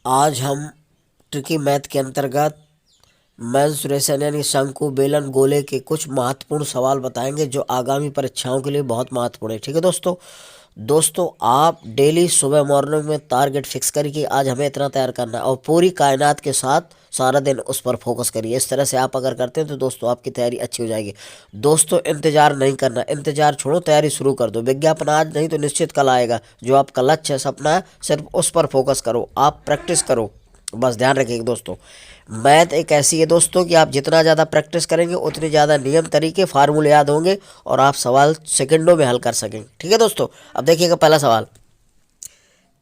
आज हम tricky math के अंतर्गत मेंसुरेशन यानी शंकु बेलन गोले के कुछ महत्वपूर्ण सवाल बताएंगे जो आगामी परीक्षाओं के लिए बहुत महत्वपूर्ण है। ठीक है दोस्तों। आप डेली सुबह मॉर्निंग में टारगेट फिक्स करिए कि आज हमें इतना तैयार करना है और पूरी कायनात के साथ सारा दिन उस पर फोकस करिए। इस तरह से आप अगर करते हैं तो दोस्तों आपकी तैयारी अच्छी हो जाएगी। दोस्तों इंतजार नहीं करना, इंतजार छोड़ो, तैयारी शुरू कर दो। विज्ञापन आज नहीं तो निश्चित कल आएगा। जो आपका लक्ष्य है, सपना है, सिर्फ उस पर फोकस करो, आप प्रैक्टिस करो। बस ध्यान रखिए दोस्तों, मैथ एक ऐसी है दोस्तों कि आप जितना ज़्यादा प्रैक्टिस करेंगे उतनी ज़्यादा नियम तरीके फार्मूले याद होंगे और आप सवाल सेकंडों में हल कर सकेंगे। ठीक है दोस्तों। अब देखिएगा पहला सवाल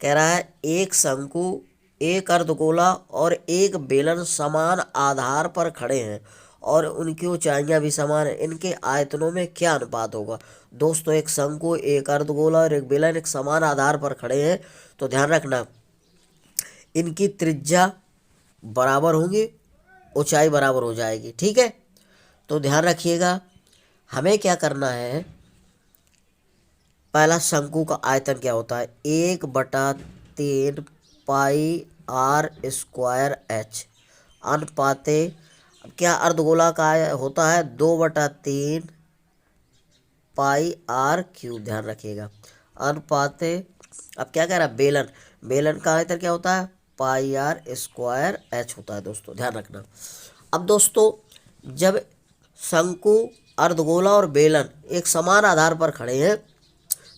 कह रहा है, एक शंकु, एक अर्धगोला और एक बेलन समान आधार पर खड़े हैं और उनकी ऊंचाइयां भी समान है। इनके आयतनों में क्या अनुपात होगा। दोस्तों एक शंकु, एक अर्धगोला और एक बेलन एक समान आधार पर खड़े हैं, तो ध्यान रखना इनकी त्रिज्या बराबर होंगी, ऊंचाई बराबर हो जाएगी। ठीक है, तो ध्यान रखिएगा हमें क्या करना है। पहला, शंकु का आयतन क्या होता है, 1/3 पाई आर स्क्वायर एच अनुपाते। अब क्या अर्धगोला का होता है, 2/3 पाई आर क्यूब। ध्यान रखिएगा अनुपाते। अब क्या कह रहा है, बेलन, बेलन का आयतन क्या होता है, पाई आर स्क्वायर एच होता है। दोस्तों ध्यान रखना। अब दोस्तों जब शंकु, अर्धगोला और बेलन एक समान आधार पर खड़े हैं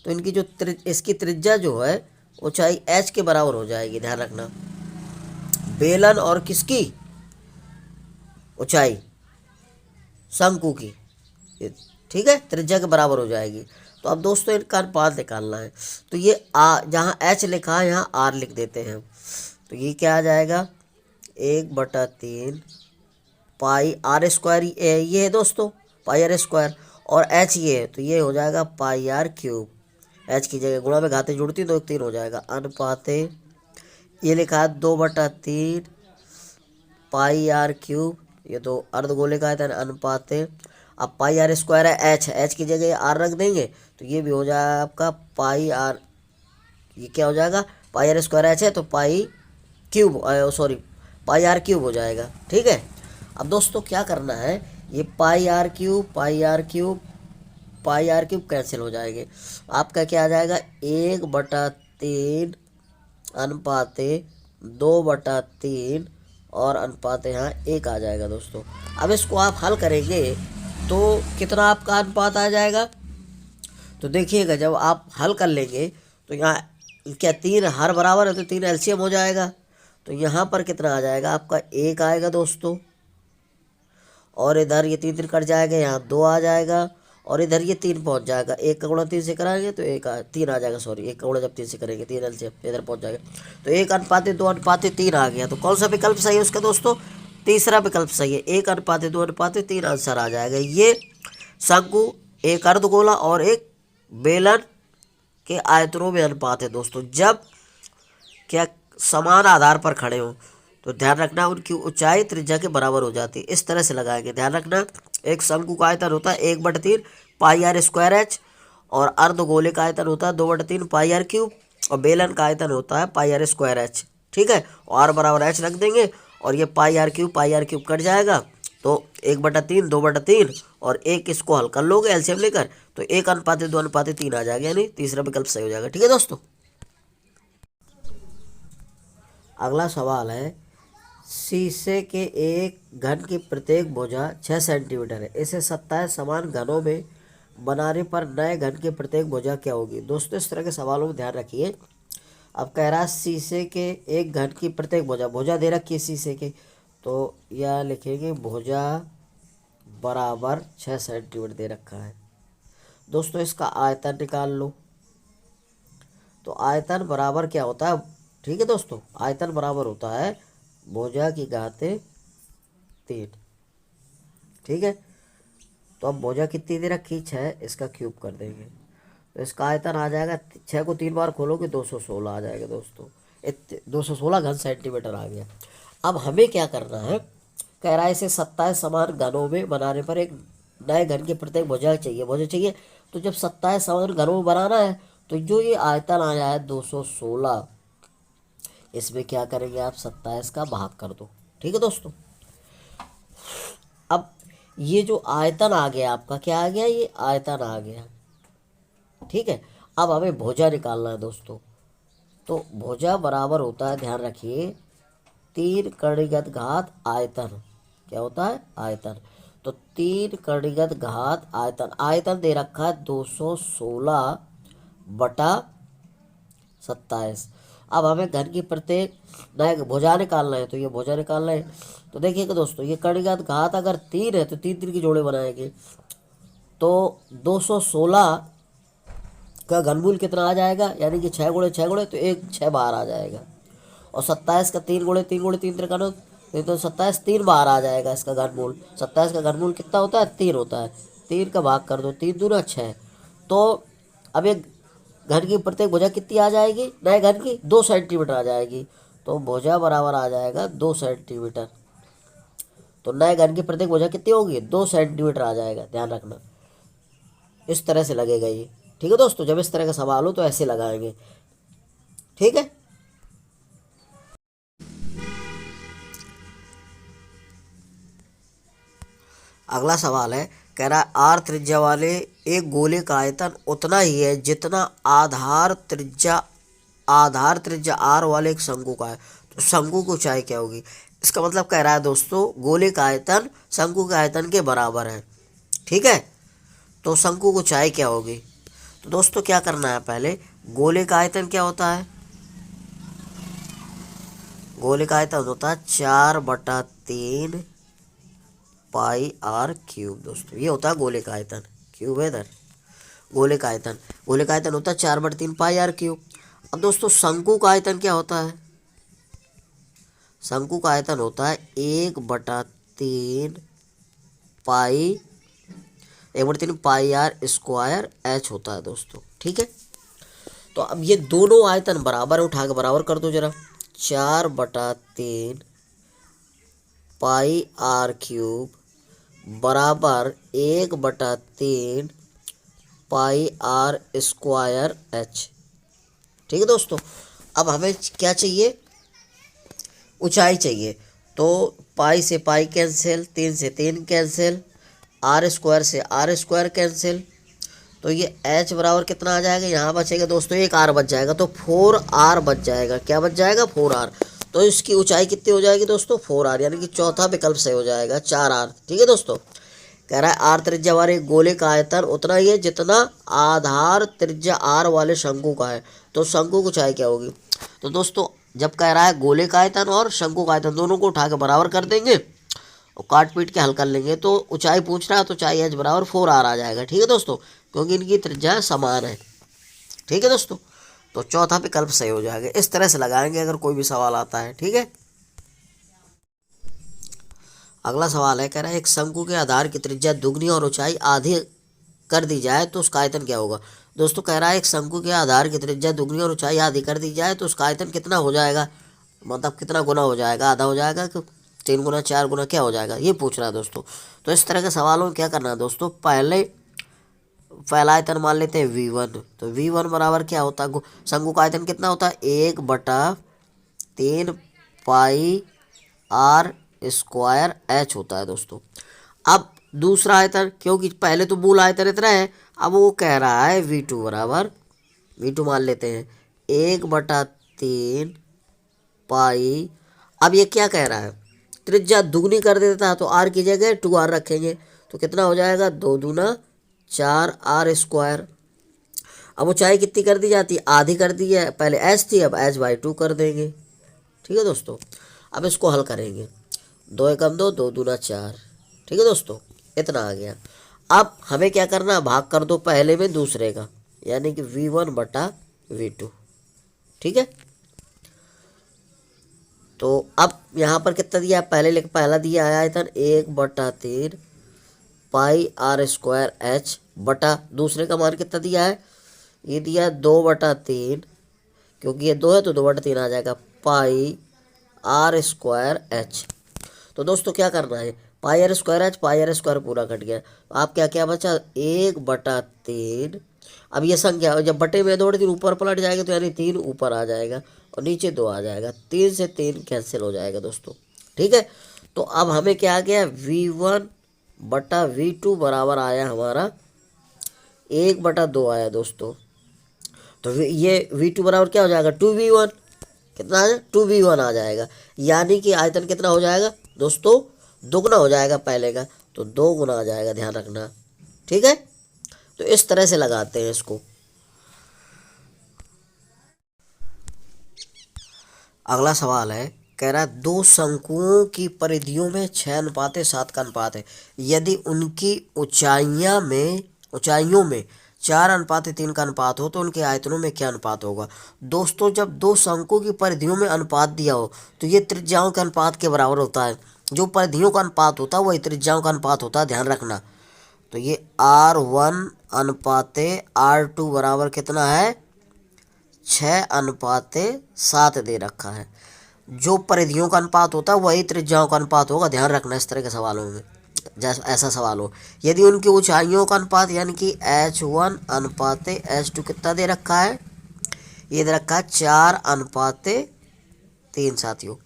तो इनकी जो इसकी त्रिज्या जो है ऊंचाई एच के बराबर हो जाएगी। ध्यान रखना, बेलन और किसकी ऊंचाई, शंकु की, ठीक है, त्रिज्या के बराबर हो जाएगी। तो अब दोस्तों इनका अनुपात निकालना है। तो ये जहाँ एच लिखा है यहाँ आर लिख देते हैं। तो ये क्या आ जाएगा, 1/3 पाई आर स्क्वायर, ये है दोस्तों पाई आर स्क्वायर, और एच ये है तो ये हो जाएगा पाई आर क्यूब। एच की जगह गुणा में घातें जुड़ती तो 3 हो जाएगा। अनुपाते ये लिखा है 2/3 पाई आर क्यूब, ये तो अर्धगोले का है। अनुपाते अब पाई आर स्क्वायर है, एच की जगह आर रख देंगे तो ये भी हो जाएगा आपका पाई आर, ये क्या हो जाएगा, पाई आर स्क्वायर एच है तो pi cube, sorry pi R cube हो जाएगा। ठीक है। अब दोस्तों क्या करना है, ये pi R cube pi R cube pi R cube cancel हो जाएंगे। आपका क्या आ जाएगा, 1/3 अनुपाते 2/3 और अनुपाते यहाँ 1 आ जाएगा। दोस्तों अब इसको आप हल करेंगे तो कितना आपका अनुपात आ जाएगा। तो देखिएगा जब आप हल कर लेंगे तो यहाँ क्या 3 हर बराबर है तो 3 एलसीएम हो जाएगा। तो यहाँ पर कितना आ जाएगा आपका 1 आएगा दोस्तों, और इधर ये 3 3 कट जाएगा, यहाँ 2 आ जाएगा, और इधर ये 3 पहुँच जाएगा। 1 का गुणा 3 से कराएंगे तो 3 आ जाएगा, सॉरी 1 का गुणा जब 3 से करेंगे 3 एलसीएम इधर पहुँच जाएगा। तो 1/2/3 आ गया। तो कौन सा विकल्प सही है उसका दोस्तों, तीसरा विकल्प सही है, 1/2/3 आंसर आ जाएगा। ये शंकु, एक अर्धगोला और एक बेलन के आयतनों में अनुपात है दोस्तों, जब क्या समान आधार पर खड़े हों तो ध्यान रखना उनकी ऊंचाई त्रिज्या के बराबर हो जाती है। इस तरह से लगाएंगे। ध्यान रखना एक शंकु का आयतन होता है 1/3 पाई आर स्क्वायर एच, और अर्धगोले का आयतन होता है 2/3 पाई आर क्यूब, और बेलन का आयतन होता है पाई आर स्क्वायर एच। ठीक है, और आर बराबर एच रख देंगे, और ये पाई आर क्यूब कट जाएगा तो 1/3 2/3 और 1 इसको हल कर लोगे एलसीएम लेकर तो 1/2/3 आ जाएगा, यानी तीसरा विकल्प सही हो जाएगा। ठीक है दोस्तों। अगला सवाल है, शीशे के एक घन की प्रत्येक भुजा 6 सेंटीमीटर है, इसे 27 समान घनों में बनाने पर नए घन की प्रत्येक भुजा क्या होगी। दोस्तों इस तरह के सवालों में ध्यान रखिए। अब कह रहा है शीशे के एक घन की प्रत्येक भुजा, भुजा दे रखी है शीशे के, तो यह लिखेंगे भुजा बराबर 6 सेंटीमीटर दे रखा है। दोस्तों इसका आयतन निकाल लो। तो आयतन बराबर क्या होता है, ठीक है दोस्तों, आयतन बराबर होता है भुजा की घातें 3। ठीक है, तो अब भुजा कितनी दे रखी, 6, इसका क्यूब कर देंगे तो इसका आयतन आ जाएगा, 6 को 3 बार खोलोगे 216 आ जाएगा दोस्तों। 216 घन सेंटीमीटर आ गया। अब हमें क्या करना है, कह रहा है इसे 27 समान घनों में बनाने पर एक नए घन के प्रत्येक भुजा चाहिए। तो जब 27 समान घनों में बनाना है तो जो ये आयतन आया है 216, इसमें क्या करेंगे आप 27 का भाग कर दो। ठीक है दोस्तों। अब ये जो आयतन आ गया आपका, क्या आ गया, ये आयतन आ गया। ठीक है। अब हमें भुजा निकालना है दोस्तों। तो भुजा बराबर होता है, ध्यान रखिए, 3 कड़ीगत घात आयतन। क्या होता है, आयतन। तो 3 कड़ीगत घात आयतन, आयतन दे रखा है 216/27। अब हमें घन की प्रत्येक नए भुजा निकालना है, तो ये भुजा निकालना है। तो देखिएगा दोस्तों, ये कड़ीगत घात अगर 3 है तो 3 की जोड़े बनाएंगे, तो 216 का घनमूल कितना आ जाएगा, यानी कि 6 गुणे तो एक 6 बाहर आ जाएगा। और 27 का 3 गुणे 3 त्रिकानों, तो 27 3 बाहर आ जाएगा इसका घनमूल। 27 का घनमूल कितना होता है, 3 होता है। 3 का भाग कर दो, 3 दूना 6। तो अब एक घन की प्रत्येक भुजा कितनी आ जाएगी, नए घन की 2 सेंटीमीटर आ जाएगी। तो भुजा बराबर आ जाएगा 2 सेंटीमीटर। तो नए घन की प्रत्येक भुजा कितनी होगी, 2 सेंटीमीटर आ जाएगा, ध्यान रखना। इस तरह से लगेगा ये। ठीक है दोस्तों, जब इस तरह का सवाल हो तो ऐसे लगाएंगे। ठीक है। अगला सवाल है, कह रहा है आर त्रिज्या वाले एक गोले का आयतन उतना ही है जितना आधार त्रिज्या आर वाले एक शंकु का है। तो शंकु की ऊंचाई क्या होगी। इसका मतलब कह रहा है दोस्तों, गोले का आयतन शंकु के आयतन के बराबर है। ठीक है। तो शंकु की ऊंचाई क्या होगी। तो दोस्तों क्या करना है, पहले गोले का आयतन क्या होता है, गोले का आयतन होता है 4/3 पाई आर क्यूब। दोस्तों ये होता है गोले का आयतन, क्यूब है इधर, गोले का आयतन होता है 4/3 पाई आर क्यूब। अब दोस्तों शंकु का आयतन क्या होता है, शंकु का आयतन होता है 1/3 पाई 1/3 पाई आर स्क्वायर एच होता है दोस्तों। ठीक है। तो अब ये दोनों आयतन बराबर है, उठा के बराबर कर दो जरा। 4/3 पाई आर क्यूब बराबर 1/3 पाई आर स्क्वायर एच। ठीक है दोस्तों। अब हमें क्या चाहिए, ऊंचाई चाहिए। तो पाई से पाई कैंसिल, 3 से 3 कैंसिल, आर स्क्वायर से आर स्क्वायर कैंसिल। तो ये एच बराबर कितना आ जाएगा, यहाँ बचेगा दोस्तों एक आर बच जाएगा, तो 4r बच जाएगा। क्या बच जाएगा, 4r। तो इसकी ऊंचाई कितनी हो जाएगी दोस्तों, 4r, यानी कि चौथा विकल्प सही हो जाएगा, 4r। ठीक है दोस्तों। कह रहा है आर त्रिज्या वाले गोले का आयतन उतना ही है जितना आधार त्रिज्या आर वाले शंकु का है। तो शंकु की ऊंचाई क्या होगी। तो दोस्तों जब कह रहा है गोले का आयतन और शंकु का आयतन दोनों को उठा के बराबर कर देंगे और काट पीट के हल कर लेंगे, तो ऊंचाई पूछ रहा है तो ऊंचाई एच बराबर 4r आ जाएगा। ठीक है दोस्तों, क्योंकि इनकी त्रिज्या समान है। ठीक है दोस्तों। तो चौथा विकल्प सही हो जाएगा। इस तरह से लगाएंगे अगर कोई भी सवाल आता है। ठीक है। अगला सवाल है, कह रहा है एक शंकु के आधार की त्रिज्या दुगनी और ऊंचाई आधी कर दी जाए तो उसका आयतन क्या होगा। दोस्तों कह रहा है एक शंकु के आधार की त्रिज्या दुगनी और ऊंचाई आधी कर दी जाए तो उसका आयतन कितना हो जाएगा, मतलब कितना गुना हो जाएगा, आधा हो जाएगा कि 3 गुना 4 गुना क्या हो जाएगा, ये पूछ रहा है दोस्तों। तो इस तरह के सवालों में क्या करना है दोस्तों, पहला आयतन मान लेते हैं V1। तो V1 बराबर क्या होता है, शंकु का आयतन कितना होता है, 1/3 पाई आर स्क्वायर एच होता है दोस्तों। अब दूसरा आयतन, क्योंकि पहले तो मूल आयतन इतना है, अब वो कह रहा है V2 बराबर, V2 मान लेते हैं 1/3 पाई। अब ये क्या कह रहा है, त्रिज्या दुगनी कर देता तो आर की जगह 2r रखेंगे, तो कितना हो जाएगा, 2 दूना 4r स्क्वायर। अब ऊंचाई कितनी कर दी जाती है, आधी कर दी है, पहले एच थी अब h/2 कर देंगे। ठीक है दोस्तों। अब इसको हल करेंगे, 2 एकम 2, 2 दूना 4। ठीक है दोस्तों, इतना आ गया। अब हमें क्या करना है, भाग कर दो पहले में दूसरे का, यानी कि V1/V2। ठीक है। तो अब यहाँ पर कितना दिया है, पहला दिया है आयतन 1/3 पाई आर स्क्वायर एच बटा दूसरे का मान कितना दिया है, ये दिया है 2/3, क्योंकि ये 2 है तो 2/3 आ जाएगा, पाई आर स्क्वायर एच। तो दोस्तों क्या करना है, pi R square H, pi R square पूरा कट गया, तो आप क्या क्या बचा, 1/3 अब ये संख्या जब बटे में 2/3 ऊपर पलट जाएगा तो यानी 3 ऊपर आ जाएगा और नीचे 2 आ जाएगा, 3 से 3 कैंसिल हो जाएगा दोस्तों। ठीक है, तो अब हमें क्या आ गया, V1/V2 बराबर आया हमारा 1/2 आया दोस्तों। तो ये V2 बराबर क्या हो जाएगा, 2V1, कितना आ जाएगा, 2V1 आ जाएगा। यानी कि आयतन कितना हो जाएगा दोस्तों, दोगुना हो जाएगा पहले का, तो 2 गुना आ जाएगा, ध्यान रखना। ठीक है, तो इस तरह से लगाते हैं इसको। अगला सवाल है, कह रहा है 2 शंकुओं की परिधियों में 6:7 का अनुपात है, यदि उनकी ऊंचाइयों में 4:3 का अनुपात हो तो उनके आयतनों में क्या अनुपात होगा। दोस्तों जब 2 शंकुओं की परिधियों में अनुपात दिया हो तो ये त्रिज्याओं के अनुपात के बराबर होता है। जो परिधियों का अनुपात होता है वही त्रिज्याओं का अनुपात होता है, ध्यान रखना। तो ये R1/R2 बराबर कितना है, 6:7 दे रखा है। जो परिधियों का अनुपात होता है वही त्रिज्याओं का अनुपात होगा, ध्यान रखना इस तरह के सवालों में। जैसा ऐसा सवाल हो, यदि उनकी ऊंचाइयों का अनुपात यानी कि H1/H2 कितना दे रखा है, ये दे रखा है 4:3 साथियों।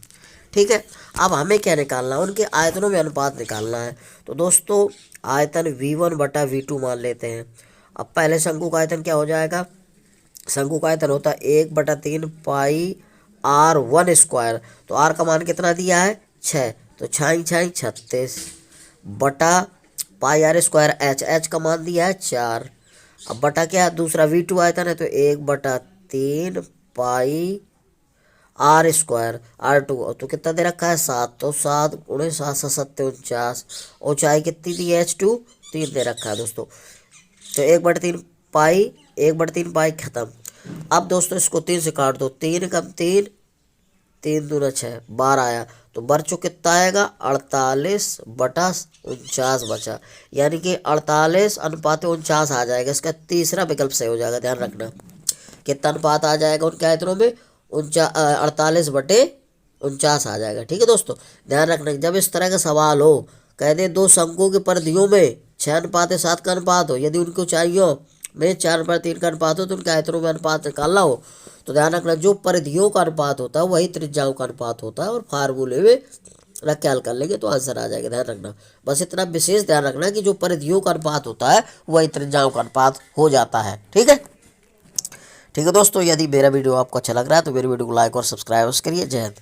ठीक है, अब हमें क्या निकालना है, उनके आयतनों में अनुपात निकालना है। तो दोस्तों आयतन V1/V2 मान लेते हैं। अब पहले शंकु का आयतन क्या हो जाएगा, शंकु का आयतन होता है 1/3 पाई R1²। तो R का मान कितना दिया है, 6, तो 6 6 36 बटा पाई R² H का मान दिया है 4। अब बटा क्या, दूसरा V2 आयतन है तो 1/3 पाई R² तो कितना दे रखा है 7, तो 7 × 7 7 49। ऊंचाई कितनी दी है H2, 3 दे रखा है दोस्तों। तो 1/3 पाई खत्म। अब दोस्तों इसको 3 से काट दो, 3 कम 3, 3 दूना 6, 12 आया। तो बच्चों कितना आएगा, 48/49 बचा, यानी कि 48:49 आ जाएगा। इसका तीसरा विकल्प सही हो जाएगा, ध्यान रखना। कितना अनुपात आ जाएगा उनके आयतनों में, 48/49 आ जाएगा। ठीक है दोस्तों, ध्यान रखना जब इस तरह का सवाल हो, कह दे 2 शंकुओं की परिधियों में 6:7 का अनुपात हो, यदि उनकी ऊंचाइयों में 4/3 का अनुपात हो तो उनके आयतनों में अनुपात निकालना हो, तो ध्यान रखना जो परिधियों का अनुपात होता है वही त्रिज्याओं का अनुपात होता है, और फार्मूले में रख के हल कर लेंगे तो आंसर आ जाएगा। ध्यान रखना, बस इतना विशेष ध्यान रखना कि जो परिधियों का अनुपात होता है वही त्रिज्याओं का अनुपात हो जाता है। ठीक है, ठीक है दोस्तों, यदि मेरा वीडियो आपको अच्छा लग रहा है तो मेरे वीडियो को लाइक और सब्सक्राइब करिए। जय हिंद।